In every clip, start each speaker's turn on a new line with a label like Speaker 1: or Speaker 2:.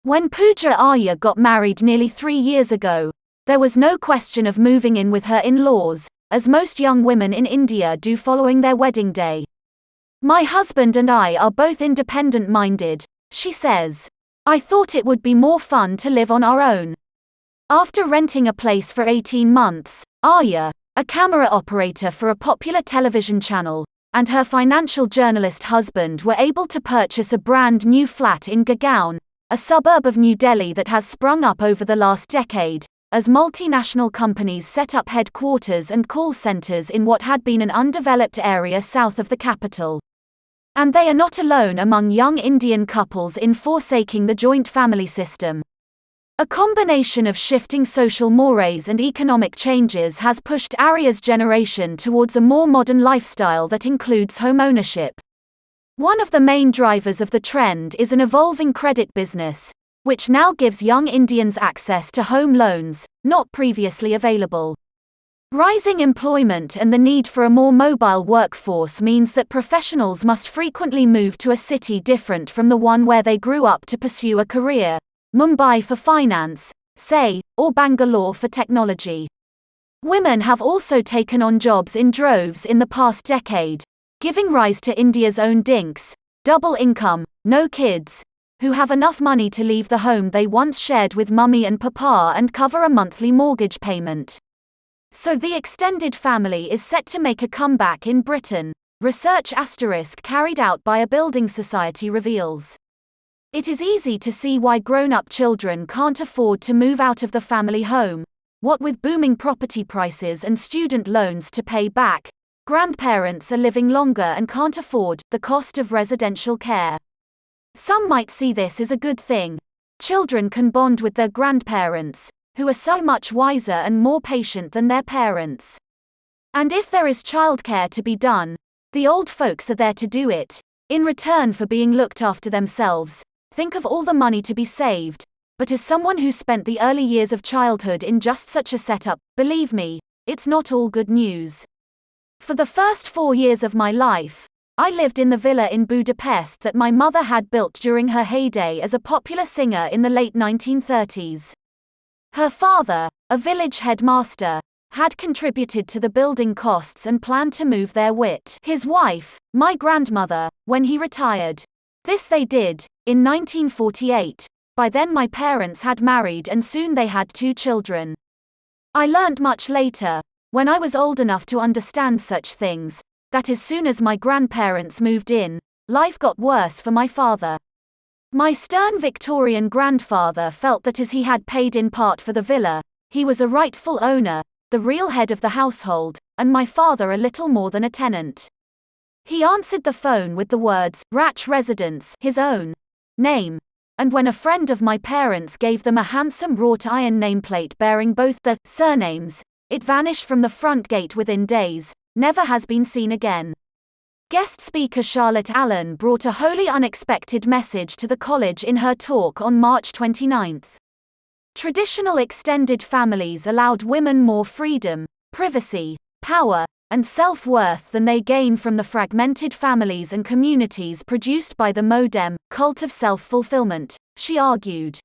Speaker 1: When Pooja Arya got married nearly 3 years ago, there was no question of moving in with her in-laws, as most young women in India do following their wedding day. "My husband and I are both independent-minded," she says. "I thought it would be more fun to live on our own." After renting a place for 18 months, Arya, a camera operator for a popular television channel, and her financial journalist husband were able to purchase a brand new flat in Gurgaon, a suburb of New Delhi that has sprung up over the last decade, as multinational companies set up headquarters and call centers in what had been an undeveloped area south of the capital. And they are not alone among young Indian couples in forsaking the joint family system. A combination of shifting social mores and economic changes has pushed Arya's generation towards a more modern lifestyle that includes homeownership. One of the main drivers of the trend is an evolving credit business, which now gives young Indians access to home loans, not previously available. Rising employment and the need for a more mobile workforce means that professionals must frequently move to a city different from the one where they grew up to pursue a career, Mumbai for finance, say, or Bangalore for technology. Women have also taken on jobs in droves in the past decade, giving rise to India's own dinks, double income, no kids, who have enough money to leave the home they once shared with mummy and papa and cover a monthly mortgage payment. So the extended family is set to make a comeback in Britain, research * carried out by a building society reveals. It is easy to see why grown-up children can't afford to move out of the family home. What with booming property prices and student loans to pay back, grandparents are living longer and can't afford the cost of residential care. Some might see this as a good thing. Children can bond with their grandparents, who are so much wiser and more patient than their parents. And if there is childcare to be done, the old folks are there to do it, in return for being looked after themselves. Think of all the money to be saved. But as someone who spent the early years of childhood in just such a setup, believe me, it's not all good news. For the first 4 years of my life, I lived in the villa in Budapest that my mother had built during her heyday as a popular singer in the late 1930s. Her father, a village headmaster, had contributed to the building costs and planned to move there with his wife, my grandmother, when he retired. This they did, in 1948. By then my parents had married and soon they had 2 children. I learned much later, when I was old enough to understand such things, that as soon as my grandparents moved in, life got worse for my father. My stern Victorian grandfather felt that as he had paid in part for the villa, he was a rightful owner, the real head of the household, and my father a little more than a tenant. He answered the phone with the words, "Ratch Residence," his own name, and when a friend of my parents gave them a handsome wrought iron nameplate bearing both the surnames, it vanished from the front gate within days, never has been seen again. Guest speaker Charlotte Allen brought a wholly unexpected message to the college in her talk on March 29. Traditional extended families allowed women more freedom, privacy, power, and self-worth than they gain from the fragmented families and communities produced by the modern cult of self-fulfillment, she argued.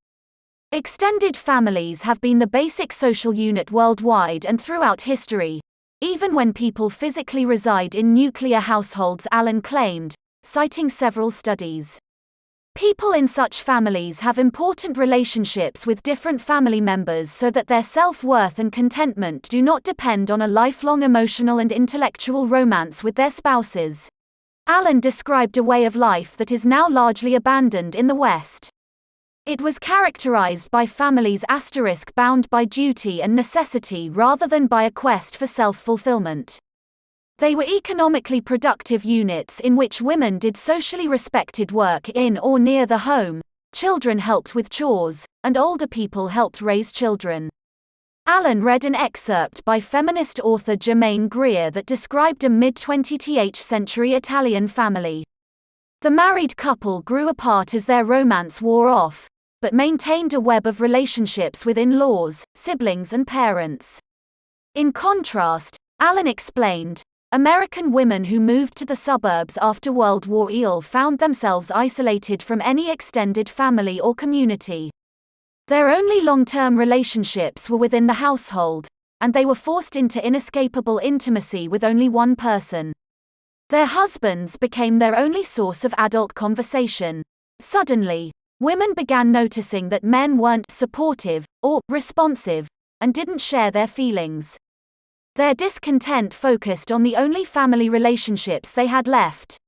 Speaker 1: Extended families have been the basic social unit worldwide and throughout history, even when people physically reside in nuclear households, Allen claimed, citing several studies. People in such families have important relationships with different family members so that their self-worth and contentment do not depend on a lifelong emotional and intellectual romance with their spouses. Allen described a way of life that is now largely abandoned in the West. It was characterized by families bound by duty and necessity rather than by a quest for self-fulfillment. They were economically productive units in which women did socially respected work in or near the home, children helped with chores, and older people helped raise children. Allen read an excerpt by feminist author Germaine Greer that described a mid-20th century Italian family. The married couple grew apart as their romance wore off, but maintained a web of relationships with in-laws, siblings and parents. In contrast, Allen explained, American women who moved to the suburbs after World War II found themselves isolated from any extended family or community. Their only long-term relationships were within the household, and they were forced into inescapable intimacy with only one person. Their husbands became their only source of adult conversation. Suddenly, women began noticing that men weren't supportive or responsive and didn't share their feelings. Their discontent focused on the only family relationships they had left.